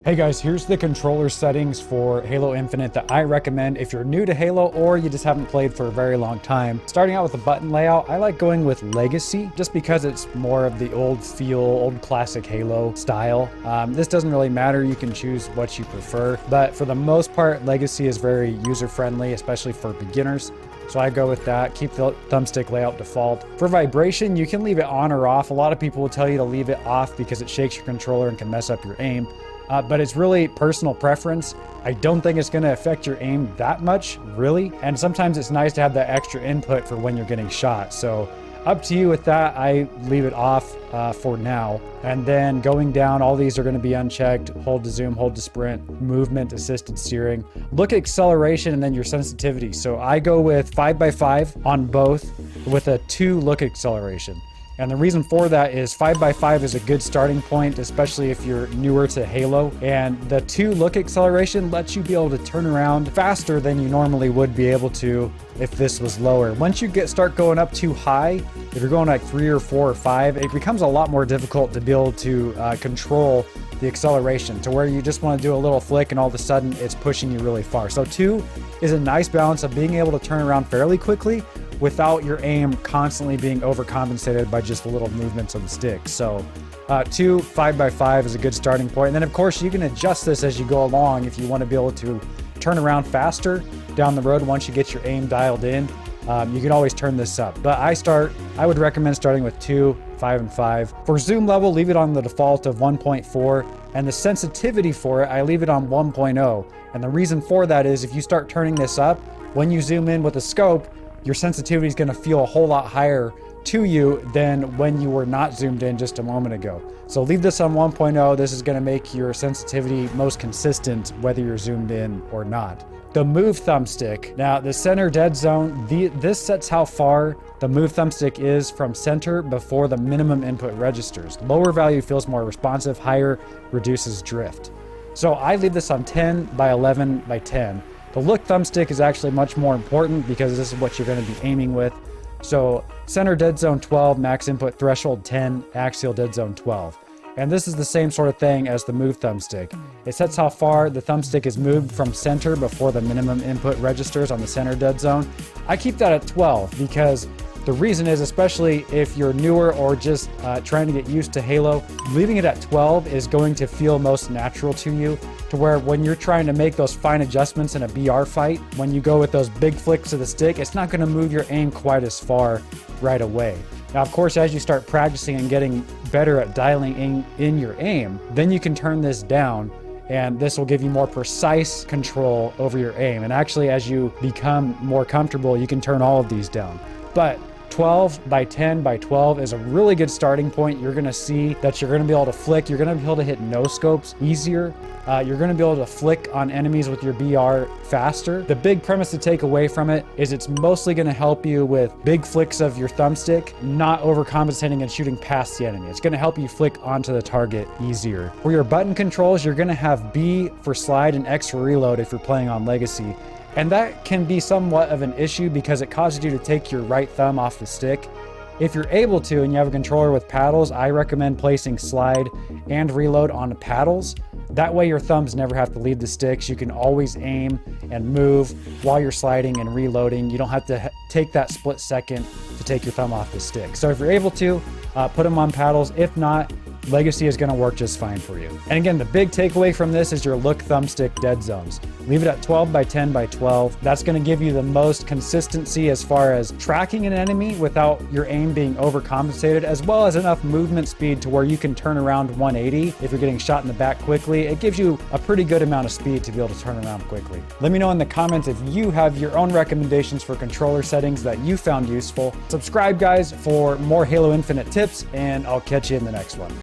Hey guys, here's the controller settings for Halo Infinite that I recommend if you're new to Halo or you just haven't played for a very long time. Starting out with the button layout, I like going with Legacy just because it's more of the old feel, old classic Halo style. This doesn't really matter, you can choose what you prefer, but for the most part, Legacy is very user-friendly, especially for beginners. So I go with that, keep the thumbstick layout default. For vibration, you can leave it on or off. A lot of people will tell you to leave it off because it shakes your controller and can mess up your aim. But it's really personal preference. I don't think it's gonna affect your aim that much, really. And sometimes it's nice to have that extra input for when you're getting shot. So up to you with that. I leave it off for now. And then going down, all these are gonna be unchecked. Hold to zoom, hold to sprint, movement, assisted steering. Look at acceleration and then your sensitivity. So I go with 5x5 on both with a 2 look acceleration. And the reason for that is 5x5 is a good starting point, especially if you're newer to Halo. And the 2 look acceleration lets you be able to turn around faster than you normally would be able to if this was lower. Once you start going up too high, if you're going like 3 or 4 or 5, it becomes a lot more difficult to be able to control the acceleration to where you just want to do a little flick and all of a sudden it's pushing you really far. So 2 is a nice balance of being able to turn around fairly quickly without your aim constantly being overcompensated by just the little movements of the stick. So 2 5x5 is a good starting point. And then of course you can adjust this as you go along if you want to be able to turn around faster down the road once you get your aim dialed in. You can always turn this up. But I would recommend starting with 2, 5, and 5. For zoom level, leave it on the default of 1.4. And the sensitivity for it, I leave it on 1.0. And the reason for that is if you start turning this up, when you zoom in with a scope, your sensitivity is going to feel a whole lot higher to you than when you were not zoomed in just a moment ago. So leave this on 1.0. This is going to make your sensitivity most consistent whether you're zoomed in or not. The move thumbstick. Now the center dead zone, this sets how far the move thumbstick is from center before the minimum input registers. Lower value feels more responsive, higher reduces drift. So I leave this on 10 by 11 by 10. The look thumbstick is actually much more important because this is what you're going to be aiming with. So center dead zone 12, max input threshold 10, axial dead zone 12. And this is the same sort of thing as the move thumbstick. It sets how far the thumbstick is moved from center before the minimum input registers on the center dead zone. I keep that at 12 because the reason is, especially if you're newer or just trying to get used to Halo, leaving it at 12 is going to feel most natural to you, to where when you're trying to make those fine adjustments in a BR fight, when you go with those big flicks of the stick, it's not going to move your aim quite as far right away. Now, of course, as you start practicing and getting better at dialing in your aim, then you can turn this down, and this will give you more precise control over your aim. And actually, as you become more comfortable, you can turn all of these down. But 12 by 10 by 12 is a really good starting point. You're gonna see that you're gonna be able to flick. You're gonna be able to hit no scopes easier. You're gonna be able to flick on enemies with your BR faster. The big premise to take away from it is it's mostly gonna help you with big flicks of your thumbstick, not overcompensating and shooting past the enemy. It's gonna help you flick onto the target easier. For your button controls, you're gonna have B for slide and X for reload if you're playing on Legacy. And that can be somewhat of an issue because it causes you to take your right thumb off the stick. If you're able to and you have a controller with paddles, I recommend placing slide and reload on the paddles. That way your thumbs never have to leave the sticks. You can always aim and move while you're sliding and reloading. You don't have to take that split second to take your thumb off the stick. So if you're able to, put them on paddles. If not, Legacy is going to work just fine for you. And again, the big takeaway from this is your look thumbstick dead zones. Leave it at 12 by 10 by 12. That's going to give you the most consistency as far as tracking an enemy without your aim being overcompensated, as well as enough movement speed to where you can turn around 180 if you're getting shot in the back quickly. It gives you a pretty good amount of speed to be able to turn around quickly. Let me know in the comments if you have your own recommendations for controller settings that you found useful. Subscribe, guys, for more Halo Infinite tips, and I'll catch you in the next one.